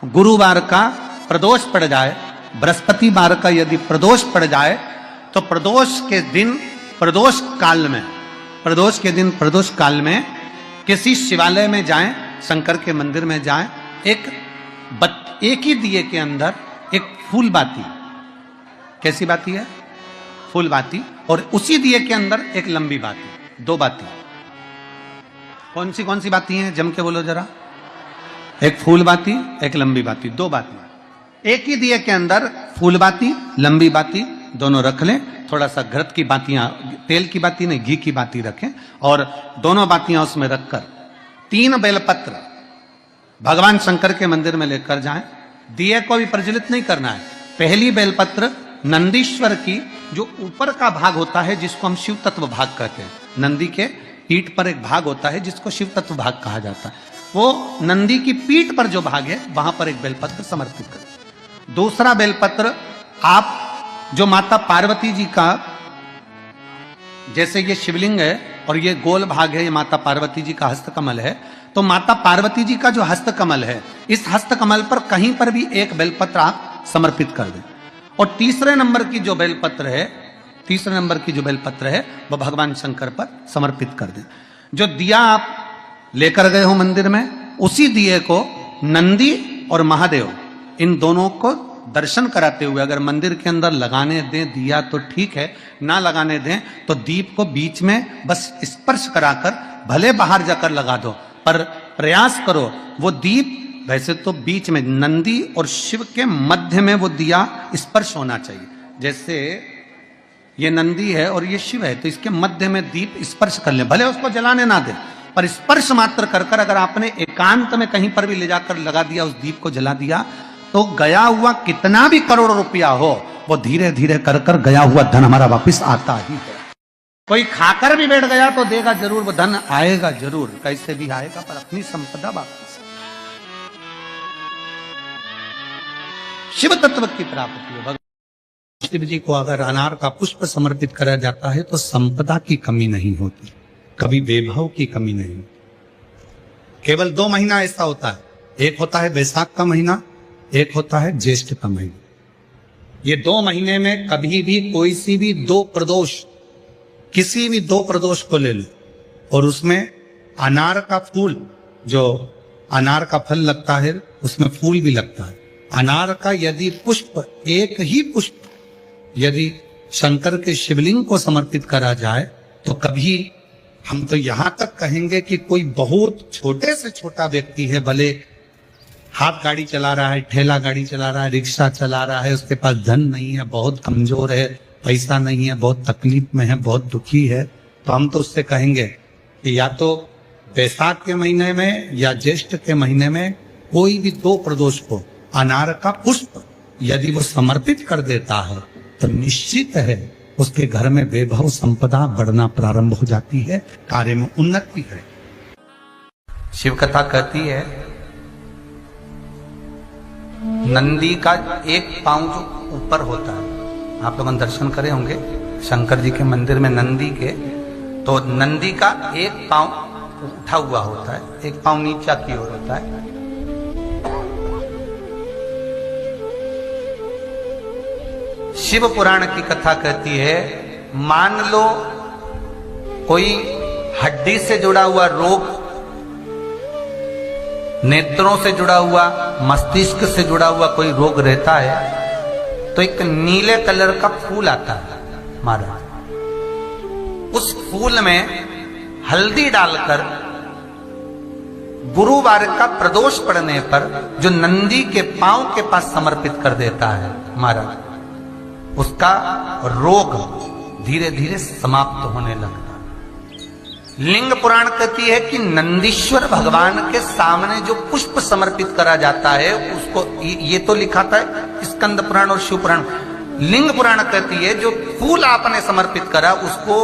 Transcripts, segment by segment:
गुरुवार का प्रदोष पड़ जाए, बृहस्पतिवार का यदि प्रदोष पड़ जाए तो प्रदोष के दिन प्रदोष काल में किसी शिवालय में जाएं, शंकर के मंदिर में जाएं, एक ही दिए के अंदर एक फूल बाती, कैसी बाती है? फूल बाती, और उसी दिए के अंदर एक लंबी बाती, दो बाती। कौन सी बाती हैं? जम के बोलो जरा। एक फूल बाती, एक लंबी बाती, दो बाती। एक ही दिए के अंदर फूल बाती, लंबी बाती दोनों रख लें। थोड़ा सा घृत की बातियां, तेल की बाती नहीं, घी की बाती रखें, और दोनों बातियां उसमें रखकर 3 बेलपत्र भगवान शंकर के मंदिर में लेकर जाएं। दिए को भी प्रज्वलित नहीं करना है। पहली बेलपत्र नंदीश्वर की जो ऊपर का भाग होता है, जिसको हम शिव तत्व भाग कहते हैं, नंदी के पीठ पर एक भाग होता है जिसको शिव तत्व भाग कहा जाता है, वो नंदी की पीठ पर जो भाग है वहां पर एक बेलपत्र समर्पित करें। दूसरा बेलपत्र आप जो माता पार्वती जी का, जैसे ये शिवलिंग है और ये गोल भाग है, ये माता पार्वती जी का हस्तकमल है, तो माता पार्वती जी का जो हस्तकमल है, इस हस्तकमल पर कहीं पर भी एक बेलपत्र आप समर्पित कर दें। और तीसरे नंबर की जो बेलपत्र है वो भगवान शंकर पर समर्पित कर दें। जो दिया आप लेकर गए हो मंदिर में, उसी दिए को नंदी और महादेव इन दोनों को दर्शन कराते हुए अगर मंदिर के अंदर लगाने दें दिया तो ठीक है, ना लगाने दें तो दीप को बीच में बस स्पर्श कराकर भले बाहर जाकर लगा दो, पर प्रयास करो वो दीप, वैसे तो बीच में नंदी और शिव के मध्य में वो दिया स्पर्श होना चाहिए। जैसे ये नंदी है और ये शिव है, तो इसके मध्य में दीप स्पर्श कर ले, भले उसको जलाने ना दे, पर स्पर्श मात्र कर कर अगर आपने एकांत में कहीं पर भी ले जाकर लगा दिया, उस दीप को जला दिया, तो गया हुआ कितना भी करोड़ रुपया हो, वो धीरे धीरे कर कर गया हुआ धन हमारा वापस आता ही है। कोई खाकर भी बैठ गया तो देगा जरूर, वो धन आएगा जरूर, कैसे भी आएगा, पर अपनी संपदा वापस। शिव तत्व की प्राप्ति है। भगवान शिव जी को अगर अनार का पुष्प समर्पित करा जाता है तो संपदा की कमी नहीं होती, कभी वैभव की कमी नहीं। केवल 2 महीना ऐसा होता है, एक होता है वैशाख का महीना, एक होता है ज्येष्ठ का महीना। ये 2 महीने में कभी भी कोई सी भी 2 प्रदोष, किसी भी 2 प्रदोष को ले लो और उसमें अनार का फूल, जो अनार का फल लगता है उसमें फूल भी लगता है, अनार का यदि पुष्प, एक ही पुष्प यदि शंकर के शिवलिंग को समर्पित करा जाए तो कभी, हम तो यहां तक कहेंगे कि कोई बहुत छोटे से छोटा व्यक्ति है, भले हाथ गाड़ी चला रहा है, ठेला गाड़ी चला रहा है, रिक्शा चला रहा है, उसके पास धन नहीं है, बहुत कमजोर है, पैसा नहीं है, बहुत तकलीफ में है, बहुत दुखी है, तो हम तो उससे कहेंगे कि या तो वैशाख के महीने में या ज्येष्ठ के महीने में कोई भी 2 प्रदोष को अनार का पुष्प यदि वो समर्पित कर देता है तो निश्चित है उसके घर में वैभव संपदा बढ़ना प्रारंभ हो जाती है, कार्य में उन्नति है। शिव कथा कहती है नंदी का एक पांव जो ऊपर होता है, आप लोग दर्शन करे होंगे शंकर जी के मंदिर में नंदी के, तो नंदी का एक पांव उठा हुआ होता है, एक पांव नीचा की ओर होता है। शिव पुराण की कथा कहती है, मान लो कोई हड्डी से जुड़ा हुआ रोग, नेत्रों से जुड़ा हुआ, मस्तिष्क से जुड़ा हुआ कोई रोग रहता है, तो एक नीले कलर का फूल आता है महाराज, उस फूल में हल्दी डालकर गुरुवार का प्रदोष पड़ने पर जो नंदी के पांव के पास समर्पित कर देता है महाराज, उसका रोग धीरे धीरे समाप्त होने लगता है। लिंग पुराण कहती है कि नंदीश्वर भगवान के सामने जो पुष्प समर्पित करा जाता है उसको, ये तो लिखा था स्कंद पुराण और शिव पुराण, लिंग पुराण कहती है जो फूल आपने समर्पित करा उसको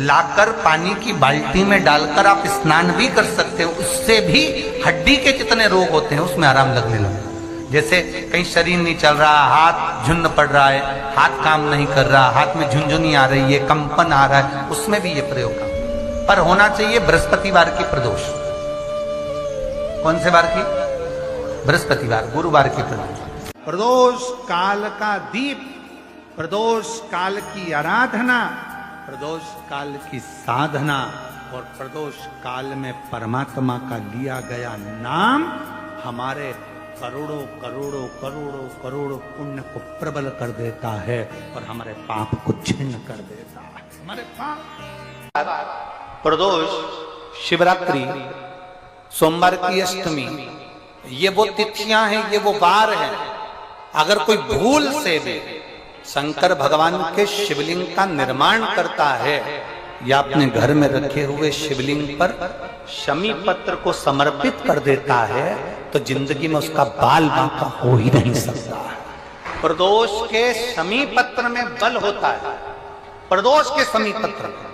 लाकर पानी की बाल्टी में डालकर आप स्नान भी कर सकते हो, उससे भी हड्डी के जितने रोग होते हैं उसमें आराम लगने लगता है। जैसे कहीं शरीर नहीं चल रहा, हाथ झुन्न पड़ रहा है, हाथ काम नहीं कर रहा, हाथ में झुंझुनी आ रही है, कंपन आ रहा है, उसमें भी ये प्रयोग काम, पर होना चाहिए बृहस्पतिवार की प्रदोष। कौन से वार की? बृहस्पतिवार गुरुवार की प्रदोष। प्रदोष काल का दीप, प्रदोष काल की आराधना, प्रदोष काल की साधना और प्रदोष काल में परमात्मा का लिया गया नाम हमारे करोड़ों करोड़ों करोड़ों करोड़ों पुण्य को प्रबल कर देता है और हमारे पाप को छिन्न कर देता है। हमारे पाप प्रदोष, शिवरात्रि, सोमवार की अष्टमी, ये वो तिथियां हैं, ये वो वार हैं। अगर कोई भूल से भी शंकर भगवान के शिवलिंग का निर्माण करता है या अपने घर में रखे हुए शिवलिंग पर शमी पत्र को समर्पित कर देता है तो जिंदगी में उसका बाल बांका हो ही नहीं सकता। प्रदोष के शमी पत्र में बल होता है, प्रदोष के शमी पत्र में।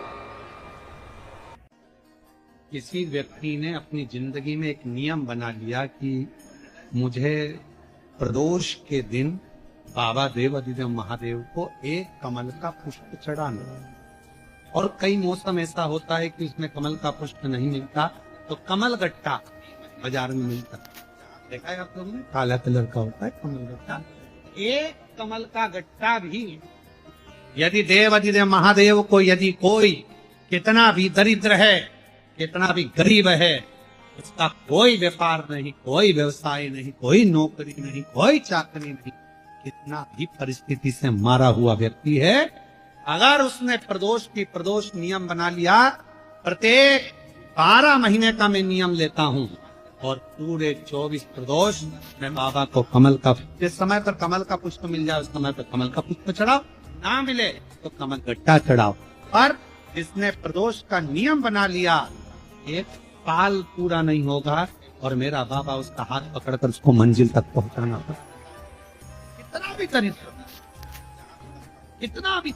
किसी व्यक्ति ने अपनी जिंदगी में एक नियम बना लिया कि मुझे प्रदोष के दिन बाबा देवाधिदेव महादेव को एक कमल का पुष्प चढ़ाना। और कई मौसम ऐसा होता है कि उसमें कमल का पुष्प नहीं मिलता तो कमल गट्टा बाजार में मिलता है, देखा है आप लोगों ने, काला कलर का होता है कमल गट्टा। एक कमल का गट्टा भी यदि देवाधिदेव महादेव को, यदि कोई कितना भी दरिद्र है, कितना भी गरीब है, उसका कोई व्यापार नहीं, कोई व्यवसाय नहीं, कोई नौकरी नहीं, कोई चाकरी नहीं, कितना भी परिस्थिति से मारा हुआ व्यक्ति है, अगर उसने प्रदोष नियम बना लिया, प्रत्येक 12 महीने का मैं नियम लेता हूँ और पूरे 24 प्रदोष मैं बाबा को कमल का, जिस समय पर कमल का पुष्प मिल जाए उस समय पर कमल का पुष्प चढ़ाओ, ना मिले तो कमल गट्टा चढ़ाओ। पर जिसने प्रदोष का नियम बना लिया, एक साल पूरा नहीं होगा और मेरा बाबा उसका हाथ पकड़कर उसको मंजिल तक पहुंचाना। कितना भी दरिद्र, कितना भी